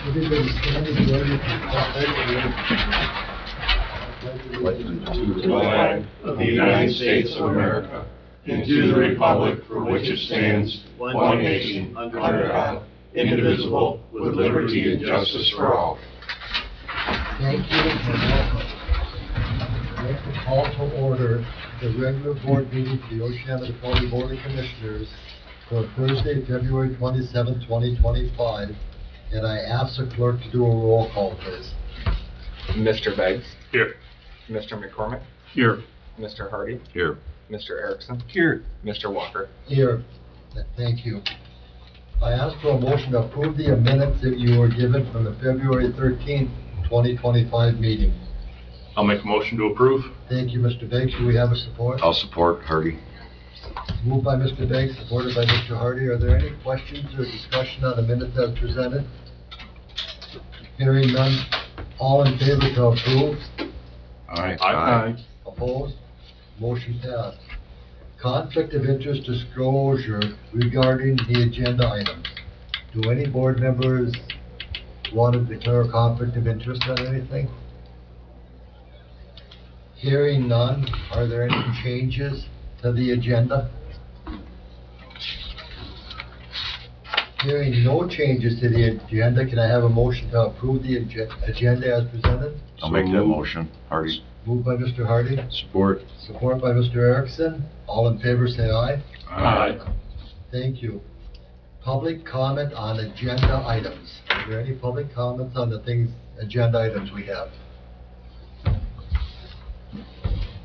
Everybody standing ready To the flag of the United States of America, and to the republic for which it stands, one nation, under God, indivisible, with liberty and justice for all. Thank you and welcome. I'd like to call to order the regular board meeting for the Oceana County Board of Commissioners for Thursday, February 27, 2025. And I ask the clerk to do a roll call, please. Mr. Beggs? Here. Mr. McCormick? Here. Mr. Hardy? Here. Mr. Erickson? Here. Mr. Walker? Here. Thank you. I ask for a motion to approve the minutes that you were given from the February 13th, 2025 meeting. I'll make a motion to approve. Thank you, Mr. Beggs. Do we have a support? I'll support Hardy. Moved by Mr. Beggs, supported by Mr. Hardy. Are there any questions or discussion on the minutes as presented? Hearing none. All in favor to approve? Aye. Opposed? Motion passed. Conflict of interest disclosure regarding the agenda items. Do any board members want to declare a conflict of interest on anything? Hearing none. Are there any changes to the agenda? Hearing no changes to the agenda, can I have a motion to approve the agenda as presented? I'll make that motion. Hardy. Moved by Mr. Hardy, Support. support by Mr. Erickson. All in favor, say aye. Aye. Thank you. Public comment on agenda items. Are there any public comments on the agenda items we have?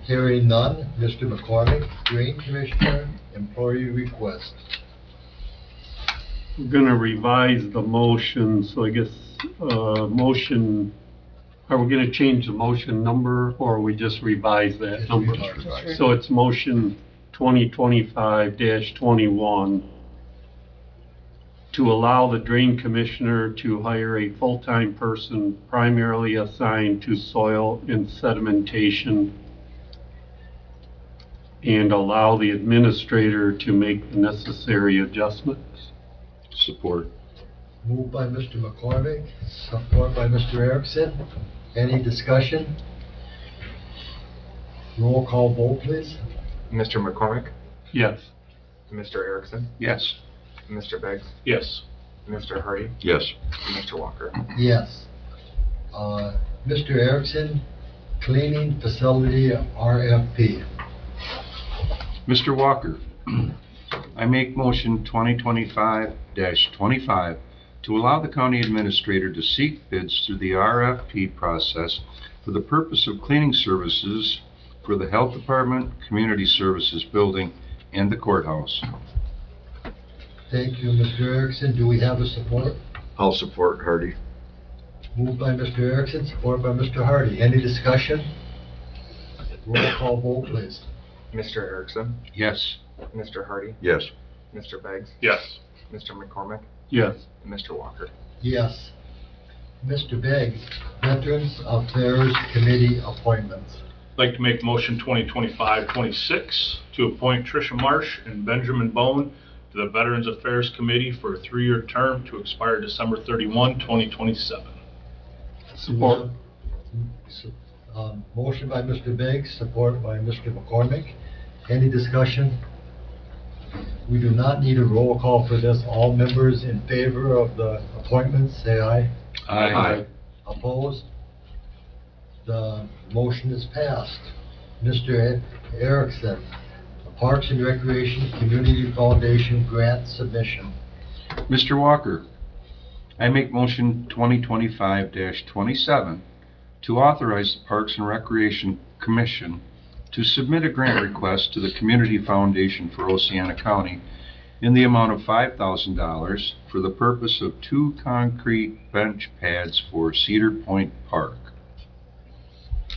Hearing none. Mr. McCormick, Drain Commissioner, employee request. We're gonna revise the motion, so I guess, motion, are we gonna change the motion number, or we just revise that Just number? revise. So it's motion 2025-21 to allow the drain commissioner to hire a full-time person primarily assigned to soil and sedimentation, and allow the administrator to make the necessary adjustments. Support. Moved by Mr. McCormick, support by Mr. Erickson. Any discussion? Roll call vote, please. Mr. McCormick? Yes. Mr. Erickson? Yes. Mr. Beggs? Yes. Mr. Hardy? Yes. And Mr. Walker? Yes. Mr. Erickson, cleaning facility RFP. Mr. Walker, I make motion 2025-25 to allow the county administrator to seek bids through the RFP process for the purpose of cleaning services for the Health Department, Community Services Building, and the courthouse. Thank you, Mr. Erickson. Do we have a support? I'll support Hardy. Moved by Mr. Erickson, support by Mr. Hardy. Any discussion? Roll call vote, please. Mr. Erickson? Yes. Mr. Hardy? Yes. Mr. Beggs? Yes. Mr. McCormick? Yes. And Mr. Walker? Yes. Mr. Beggs, Veterans Affairs Committee appointments. I'd like to make motion 2025-26 to appoint Tricia Marsh and Benjamin Bone to the Veterans Affairs Committee for a 3-year term to expire December 31, 2027. Support. Motion by Mr. Beggs, support by Mr. McCormick. Any discussion? We do not need a roll call for this. All members in favor of the appointments, say aye. Aye. Opposed? The motion is passed. Mr. Erickson, Parks and Recreation Community Foundation grant submission. Mr. Walker, I make motion 2025-27 to authorize the Parks and Recreation Commission to submit a grant request to the Community Foundation for Oceana County in the amount of $5,000 for the purpose of 2 concrete bench pads for Cedar Point Park.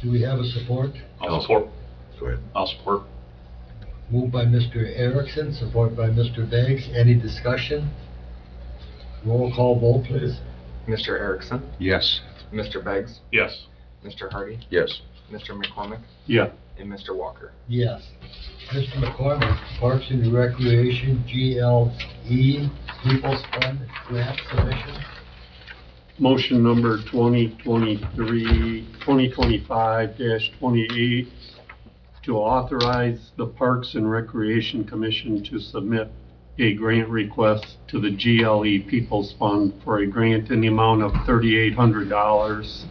Do we have a support? I'll support. Go ahead. I'll support. Moved by Mr. Erickson, support by Mr. Beggs. Any discussion? Roll call vote, please. Mr. Erickson? Yes. Mr. Beggs? Yes. Mr. Hardy? Yes. Mr. McCormick? Yeah. And Mr. Walker? Yes. Mr. McCormick, Parks and Recreation, GLE, People's Fund grant submission. motion number 2025-28 to authorize the Parks and Recreation Commission to submit a grant request to the GLE Peoples Fund for a grant in the amount of $3,800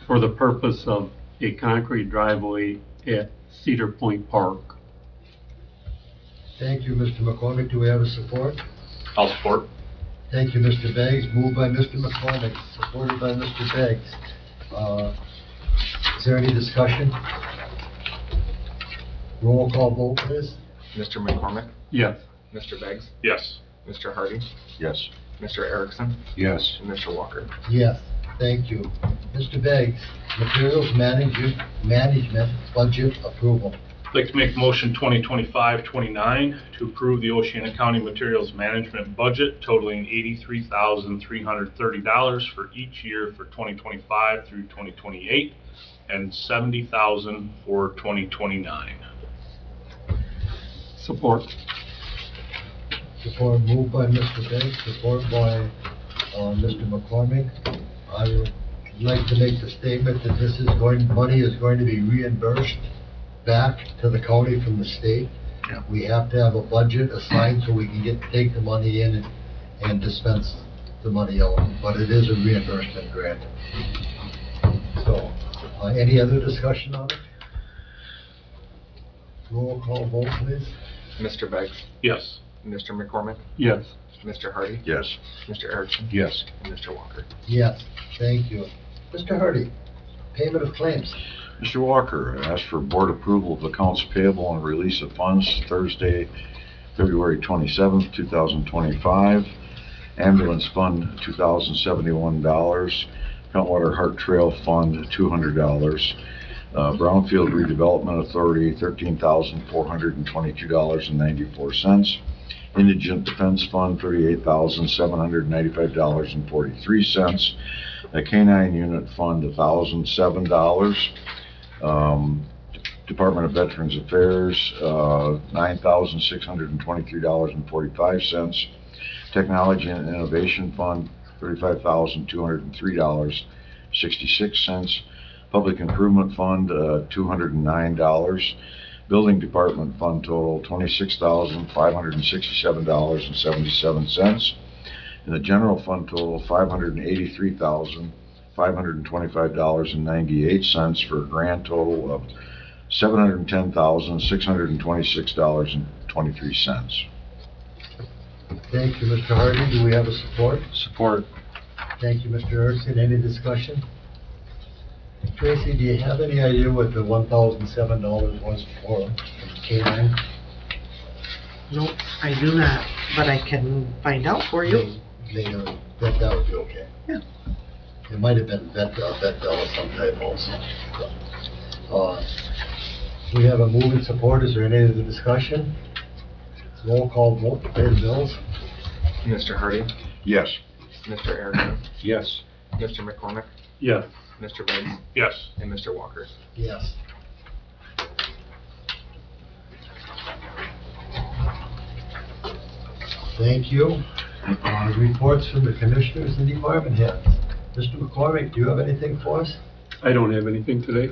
for the purpose of a concrete driveway at Cedar Point Park. Thank you, Mr. McCormick. Do we have a support? I'll support. Thank you, Mr. Beggs. Moved by Mr. McCormick, supported by Mr. Beggs. Is there any discussion? Roll call vote, please. Mr. McCormick? Yes. Mr. Beggs? Yes. Mr. Hardy? Yes. Mr. Erickson? Yes. And Mr. Walker? Yes, thank you. Mr. Beggs, materials management budget approval. I'd like to make motion 2025-29 to approve the Oceana County Materials Management budget totaling $83,330 for each year for 2025 through 2028 and $70,000 for 2029. Support. Support moved by Mr. Beggs, support by Mr. McCormick. I would like to make the statement that money is going to be reimbursed back to the county from the state. Yeah. We have to have a budget assigned so we can take the money in and dispense the money out, but it is a reimbursement grant. So, any other discussion on it? Roll call vote, please. Mr. Beggs? Yes. Mr. McCormick? Yes. Mr. Hardy? Yes. Mr. Erickson? Yes. And Mr. Walker? Yes, thank you. Mr. Hardy, payment of claims. Mr. Walker, I ask for board approval of accounts payable and release of funds Thursday, February 27th, 2025. Ambulance Fund, $2,071. Countwater Hart Trail Fund, $200. Brownfield Redevelopment Authority, $13,422.94. Indigent Defense Fund, $38,795.43. The K-9 Unit Fund, $1,007. Department of Veterans Affairs, $9,623.45. Technology and Innovation Fund, $35,203.66. Public Improvement Fund, $209. Building Department Fund total, $26,567.77. And the General Fund total, $583,525.98 for a grand total of $710,626.23. Thank you, Mr. Hardy. Do we have a support? Support. Thank you, Mr. Erickson. Any discussion? Tracy, do you have any idea what the $1,007 was for K-9? Nope, I do not, but I can find out for you. Later, that would be okay. Yeah. It might have been vet dollar sometime also. We have a move and support. Is there any other discussion? Roll call vote to pay the bills. Mr. Hardy? Yes. Mr. Erickson? Yes. Mr. McCormick? Yes. Mr. Beggs? Yes. And Mr. Walker? Yes. Thank you. Reports from the commissioners and department heads. Mr. McCormick, do you have anything for us? I don't have anything today.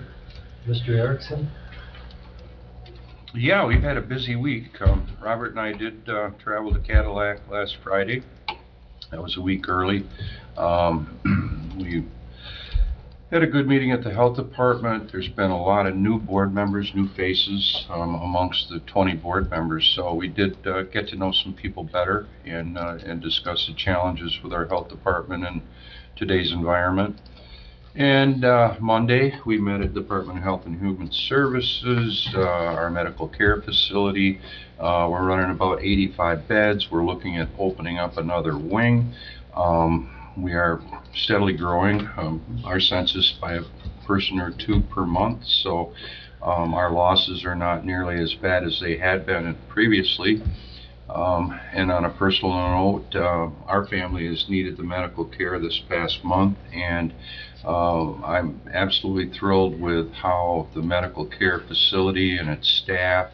Mr. Erickson? Yeah, we've had a busy week. Robert and I did travel to Cadillac last Friday. That was a week early. We had a good meeting at the health department. There's been a lot of new board members, new faces amongst the 20 board members. So we did get to know some people better and discuss the challenges with our health department in today's environment. And Monday, we met at Department of Health and Human Services, our medical care facility. We're running about 85 beds. We're looking at opening up another wing. We are steadily growing our census by a person or two per month, so our losses are not nearly as bad as they had been previously. And on a personal note, our family has needed the medical care this past month, and I'm absolutely thrilled with how the medical care facility and its staff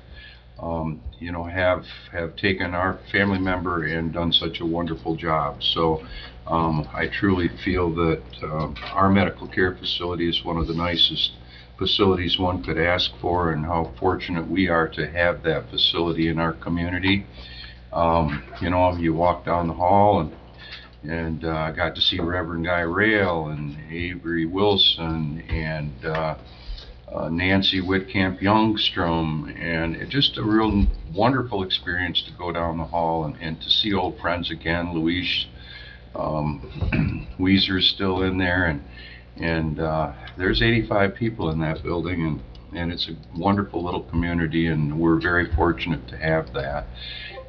have taken our family member and done such a wonderful job. So I truly feel that our medical care facility is one of the nicest facilities one could ask for, and how fortunate we are to have that facility in our community. You walk down the hall and I got to see Reverend Guy Rail and Avery Wilson and Nancy Whitcamp Youngstrom, and it just a real wonderful experience to go down the hall and to see old friends again. Louise Weezer's still in there, and there's 85 people in that building, and it's a wonderful little community, and we're very fortunate to have that.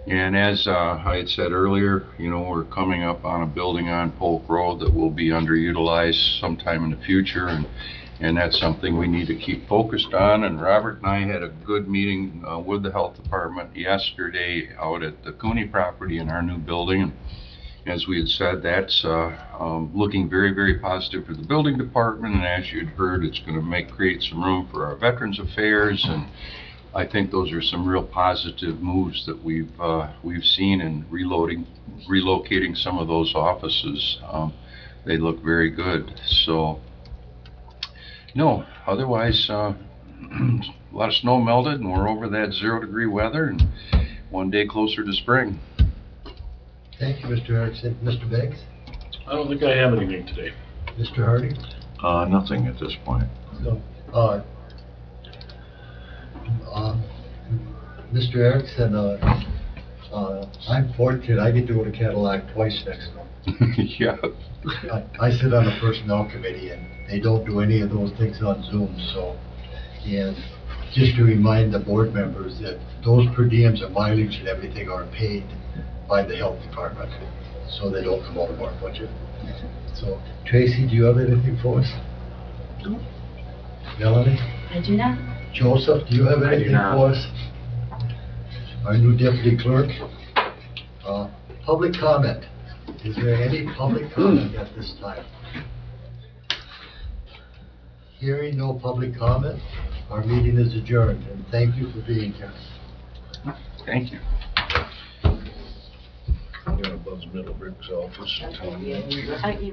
And as I had said earlier, we're coming up on a building on Polk Road that will be underutilized sometime in the future, and that's something we need to keep focused on. And Robert and I had a good meeting with the health department yesterday out at the Cooney property in our new building. And as we had said, that's looking very, very positive for the building department. And as you'd heard, it's going to create some room for our Veterans Affairs. And I think those are some real positive moves that we've seen in relocating some of those offices. They look very good. So, no, otherwise, a lot of snow melted, and we're over that 0-degree weather, and one day closer to spring. Thank you, Mr. Erickson. Mr. Beggs? I don't think I have anything today. Mr. Hardy? Nothing at this point. No. Mr. Erickson, I'm fortunate, I get to go to Cadillac twice next month. Yeah. I sit on the personnel committee, and they don't do any of those things on Zoom, so, and just to remind the board members that those per diems and mileage and everything are paid by the health department, so they don't come out of our budget. So, Tracy, do you have anything for us? No. Melanie? I do not. Joseph, do you have I do anything not. for us? Our new deputy clerk? Public comment. Is there any public comment at this time? Hearing no public comment, our meeting is adjourned, and thank you for being here. Thank you. I'm gonna buzz Middlebrick's office and tell him that we